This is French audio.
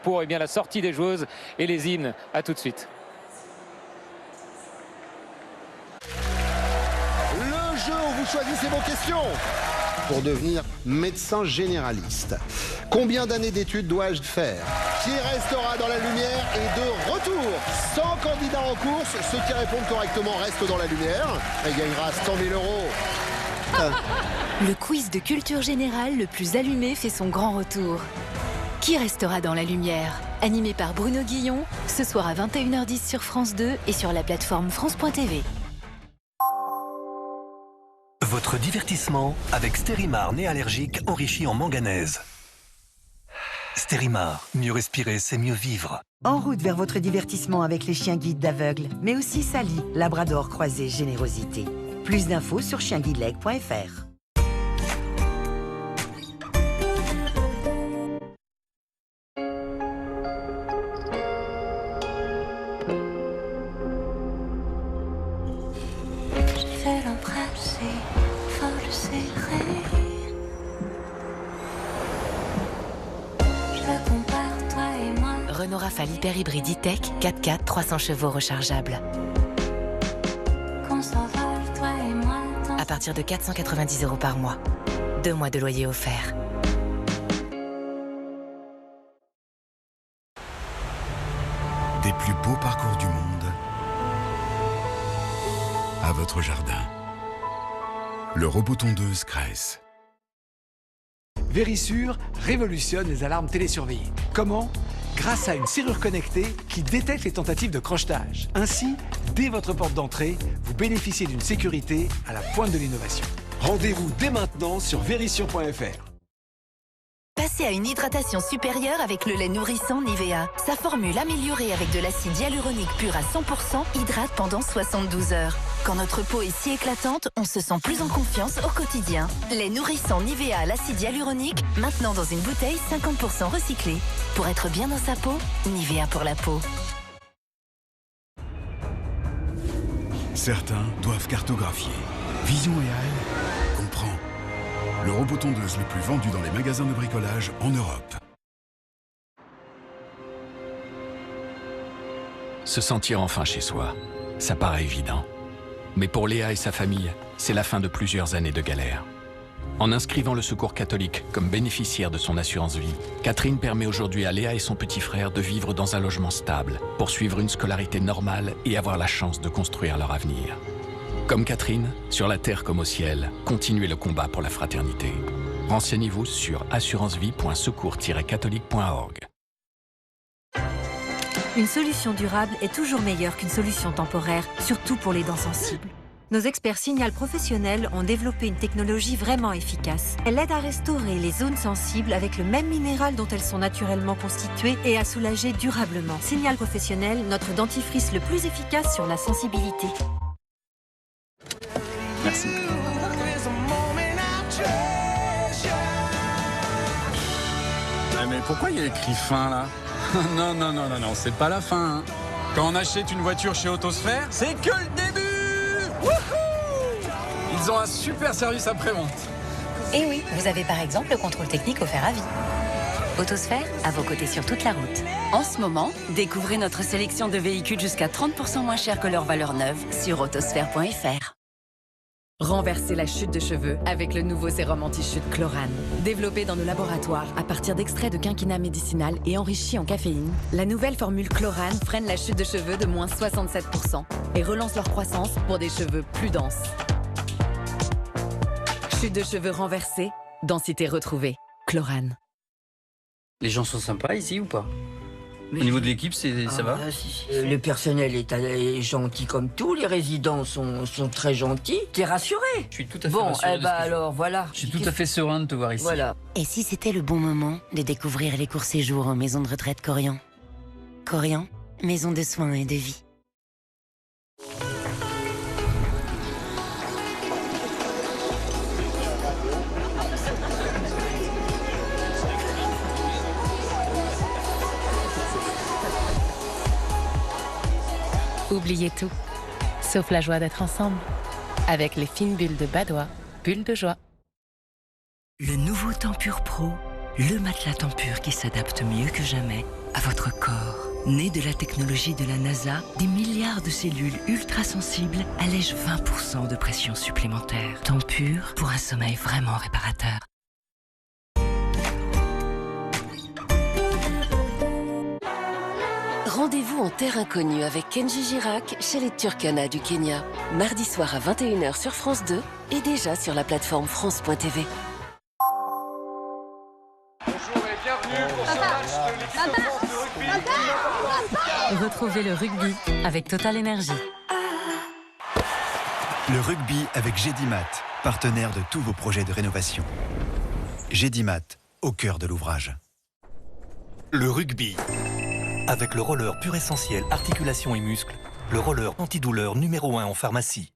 Pour la sortie des joueuses et les hymnes. À tout de suite. Le jeu où vous choisissez vos questions pour devenir médecin généraliste. Combien d'années d'études dois-je faire? Qui restera dans la lumière est de retour. 100 candidats en course. Ceux qui répondent correctement restent dans la lumière et gagnera 100 000 €. Le quiz de culture générale le plus allumé fait son grand retour. Qui restera dans la lumière? Animé par Bruno Guillon, ce soir à 21h10 sur France 2 et sur la plateforme France.tv. Votre divertissement avec Stérimar Nez Allergique enrichi en manganèse. Stérimar, mieux respirer, c'est mieux vivre. En route vers votre divertissement avec les chiens guides d'aveugles, mais aussi Sally, Labrador croisé générosité. Plus d'infos sur chienguideleg.fr. Renault Rafale Hyper Hybride E-Tech 4x4 300 chevaux rechargeable. À partir de 490 € par mois. 2 mois de loyer offert. Des plus beaux parcours du monde à votre jardin. Le robot tondeuse Cress. Verisure révolutionne les alarmes télésurveillées. Comment? Grâce à une serrure connectée qui détecte les tentatives de crochetage. Ainsi, dès votre porte d'entrée, vous bénéficiez d'une sécurité à la pointe de l'innovation. Rendez-vous dès maintenant sur verisure.fr. Passez à une hydratation supérieure avec le lait nourrissant Nivea. Sa formule améliorée avec de l'acide hyaluronique pur à 100% hydrate pendant 72 heures. Quand notre peau est si éclatante, on se sent plus en confiance au quotidien. Lait nourrissant Nivea à l'acide hyaluronique, maintenant dans une bouteille 50% recyclée. Pour être bien dans sa peau, Nivea pour la peau. Certains doivent cartographier. Vision AI comprend. Le robot tondeuse le plus vendu dans les magasins de bricolage en Europe. Se sentir enfin chez soi, ça paraît évident. Mais pour Léa et sa famille, c'est la fin de plusieurs années de galère. En inscrivant le Secours catholique comme bénéficiaire de son assurance vie, Catherine permet aujourd'hui à Léa et son petit frère de vivre dans un logement stable, poursuivre une scolarité normale et avoir la chance de construire leur avenir. Comme Catherine, sur la terre comme au ciel, continuez le combat pour la fraternité. Renseignez-vous sur assurancevie.secours-catholique.org. Une solution durable est toujours meilleure qu'une solution temporaire, surtout pour les dents sensibles. Nos experts Signal Professionnel ont développé une technologie vraiment efficace. Elle aide à restaurer les zones sensibles avec le même minéral dont elles sont naturellement constituées et à soulager durablement. Signal Professionnel, notre dentifrice le plus efficace sur la sensibilité. Merci. Mais pourquoi il y a écrit fin là? Non, c'est pas la fin. Hein. Quand on achète une voiture chez Autosphère, c'est que le début. Wouhou! Ils ont un super service après-vente. Et oui, vous avez par exemple le contrôle technique offert à vie. Autosphère, à vos côtés sur toute la route. En ce moment, découvrez notre sélection de véhicules jusqu'à 30% moins chers que leur valeur neuve sur autosphère.fr. Renversez la chute de cheveux avec le nouveau sérum anti-chute Chlorane. Développé dans nos laboratoires à partir d'extraits de quinquina médicinal et enrichi en caféine, la nouvelle formule Chlorane freine la chute de cheveux de moins 67% et relance leur croissance pour des cheveux plus denses. Chute de cheveux renversée, densité retrouvée. Chlorane. Les gens sont sympas ici ou pas? Au niveau de l'équipe, ça va? Le personnel est gentil comme tout, les résidents sont très gentils. T'es rassuré? Je suis tout à fait rassuré. Bon, alors voilà. Je suis tout à fait serein de te voir ici. Voilà. Et si c'était le bon moment de découvrir les courts séjours en maison de retraite Corian? Corian, maison de soins et de vie. Oubliez tout, sauf la joie d'être ensemble. Avec les fines bulles de Badois, bulles de joie. Le nouveau Tempur Pro, le matelas Tempur qui s'adapte mieux que jamais à votre corps. Né de la technologie de la NASA, des milliards de cellules ultra-sensibles allègent 20% de pression supplémentaire. Tempur pour un sommeil vraiment réparateur. Rendez-vous en terre inconnue avec Kenji Girac chez les Turkana du Kenya. Mardi soir à 21h sur France 2 et déjà sur la plateforme France.tv. Bonjour et bienvenue pour ce match de l'équipe de France de rugby. Retrouvez le rugby avec Total Energy. Le rugby avec Gédimat, partenaire de tous vos projets de rénovation. Gédimat, au cœur de l'ouvrage. Le rugby. Avec le roller pur essentiel articulation et muscles, le roller antidouleur numéro 1 en pharmacie.